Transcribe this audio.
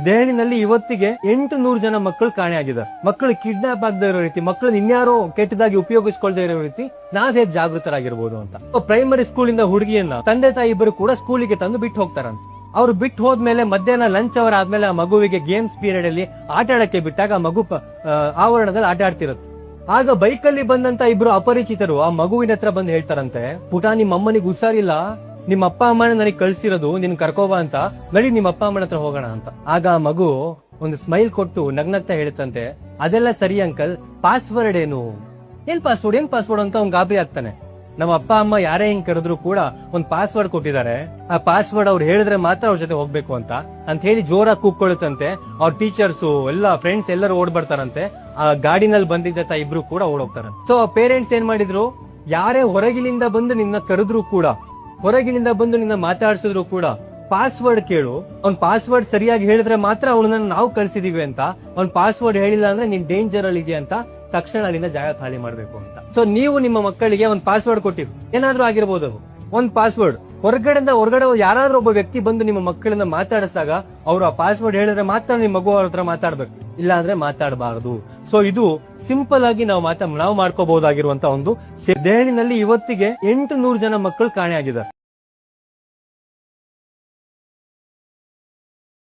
ದೆಹಲಿನಲ್ಲಿ ಇವತ್ತಿಗೆ 800 ಜನ ಮಕ್ಕಳು ಕಾಣೆಯಾಗಿದ್ದಾರೆ. ಮಕ್ಕಳು ಕಿಡ್ನಾಪ್ ಆಗದೆ ಇರೋ ರೀತಿ, ಮಕ್ಕಳನ್ನ ಇನ್ಯಾರೋ ಕೆಟ್ಟದಾಗಿ ಉಪಯೋಗಿಸ್ಕೊಳ್ದೇ ಇರೋ ರೀತಿ ನಾವ್ ಹೇಗ್ ಜಾಗೃತರಾಗಿರ್ಬೋದು ಅಂತ. ಪ್ರೈಮರಿ ಸ್ಕೂಲ್ ಇಂದ ಹುಡುಗಿಯನ್ನ ತಂದೆ ತಾಯಿ ಇಬ್ಬರು ಕೂಡ ಸ್ಕೂಲಿಗೆ ತಂದು ಬಿಟ್ಟು ಹೋಗ್ತಾರಂತ. ಅವ್ರು ಬಿಟ್ಟು ಹೋದ್ಮೇಲೆ ಮಧ್ಯಾಹ್ನ ಲಂಚ್ ಅವರ್ ಆದ್ಮೇಲೆ ಆ ಮಗುವಿಗೆ ಗೇಮ್ಸ್ ಪೀರಿಯಡ್ ಅಲ್ಲಿ ಆಟ ಆಡಕ್ಕೆ ಬಿಟ್ಟಾಗ ಆ ಮಗು ಆವರಣದಲ್ಲಿ ಆಟ ಆಡ್ತಿರುತ್ತೆ. ಆಗ ಬೈಕಲ್ಲಿ ಬಂದಂತ ಇಬ್ರು ಅಪರಿಚಿತರು ಆ ಮಗುವಿನ ಹತ್ರ ಬಂದು ಹೇಳ್ತಾರಂತೆ, ಪುಟ ನಿಮ್ಮ ಅಮ್ಮನಿಗೆ ಹುಷಾರಿಲ್ಲ, ನಿಮ್ಮ ಅಪ್ಪ ಅಮ್ಮನ ನನಗೆ ಕಳ್ಸಿರೋದು ನಿನ್ ಕರ್ಕೋಬಾ ಅಂತ, ನಡಿ ನಿಮ್ಮ ಅಪ್ಪ ಅಮ್ಮನ ಹತ್ರ ಹೋಗೋಣ ಅಂತ. ಆಗ ಆ ಮಗು ಒಂದು ಸ್ಮೈಲ್ ಕೊಟ್ಟು ನಗ್ನಗ್ತಾ ಹೇಳುತ್ತಂತೆ, ಅದೆಲ್ಲ ಸರಿ ಅಂಕಲ್, ಪಾಸ್ವರ್ಡ್ ಏನು? ಏನ್ ಪಾಸ್ವರ್ಡ್ ಅಂತ ಅವ್ನ್ ಗಾಬರಿ ಆಗ್ತಾನೆ. ನಮ್ಮ ಅಪ್ಪ ಅಮ್ಮ ಯಾರೇ ಹಿಂಗ್ ಕರೆದ್ರು ಕೂಡ ಒಂದ್ ಪಾಸ್ವರ್ಡ್ ಕೊಟ್ಟಿದ್ದಾರೆ, ಆ ಪಾಸ್ವರ್ಡ್ ಅವ್ರು ಹೇಳಿದ್ರೆ ಮಾತ್ರ ಅವ್ರ ಜೊತೆ ಹೋಗ್ಬೇಕು ಅಂತ ಹೇಳಿ ಜೋರಾಗಿ ಕೂಗ್ಕೊಳ್ಳುತ್ತಂತೆ. ಅವ್ರ ಟೀಚರ್ಸ್ ಎಲ್ಲ ಫ್ರೆಂಡ್ಸ್ ಎಲ್ಲರೂ ಓಡ್ ಬರ್ತಾರಂತೆ. ಆ ಗಾಡಿನಲ್ಲಿ ಬಂದಿದ್ದ ಇಬ್ರು ಕೂಡ ಓಡೋಗ್ತಾರಂತೆ. ಸೊ ಪೇರೆಂಟ್ಸ್ ಏನ್ ಮಾಡಿದ್ರು, ಯಾರೇ ಹೊರಗಿನಿಂದ ಬಂದು ನಿನ್ನ ಕರೆದ್ರು ಕೂಡ, ಹೊರಗಿನಿಂದ ಬಂದು ನಿನ್ನ ಮಾತಾಡ್ಸಿದ್ರು ಕೂಡ ಪಾಸ್ವರ್ಡ್ ಕೇಳು, ಅವ್ನ್ ಪಾಸ್ವರ್ಡ್ ಸರಿಯಾಗಿ ಹೇಳಿದ್ರೆ ಮಾತ್ರ ಅವಳನ್ನ ನಾವು ಕಳ್ಸಿದೀವಿ ಅಂತ, ಅವ್ನ್ ಪಾಸ್ವರ್ಡ್ ಹೇಳಿಲ್ಲ ಅಂದ್ರೆ ನೀನ್ ಡೇಂಜರ್ ಅಲ್ಲಿ ಇದೆಯಾ ಅಂತ ತಕ್ಷಣ ಅಲ್ಲಿಂದ ಜಾಗ ಖಾಲಿ ಮಾಡ್ಬೇಕು ಅಂತ. ಸೊ ನೀವು ನಿಮ್ಮ ಮಕ್ಕಳಿಗೆ ಒಂದ್ ಪಾಸ್ವರ್ಡ್ ಕೊಟ್ಟಿರು, ಏನಾದ್ರೂ ಆಗಿರ್ಬೋದು, ಒಂದ್ ಪಾಸ್ವರ್ಡ್ ಹೊರಗಡೆ ಯಾರಾದ್ರೂ ಒಬ್ಬ ವ್ಯಕ್ತಿ ಬಂದು ನಿಮ್ಮ ಮಕ್ಕಳನ್ನ ಮಾತಾಡಿಸಿದಾಗ ಅವ್ರು ಆ ಪಾಸ್ವರ್ಡ್ ಹೇಳಿದ್ರೆ ಮಾತ್ರ ನಿಮ್ ಮಗು ಅವ್ರ ಹತ್ರ ಮಾತಾಡ್ಬೇಕು, ಇಲ್ಲ ಅಂದ್ರೆ ಮಾತಾಡಬಾರದು. ಸೊ ಇದು ಸಿಂಪಲ್ ಆಗಿ ನಾವು ಮಾಡ್ಕೋಬಹುದಾಗಿರುವಂತ ಒಂದು. ದೆಹಲಿನಲ್ಲಿ ಇವತ್ತಿಗೆ 800 ಜನ ಮಕ್ಕಳು ಕಾಣೆಯಾಗಿದ್ದಾರೆ.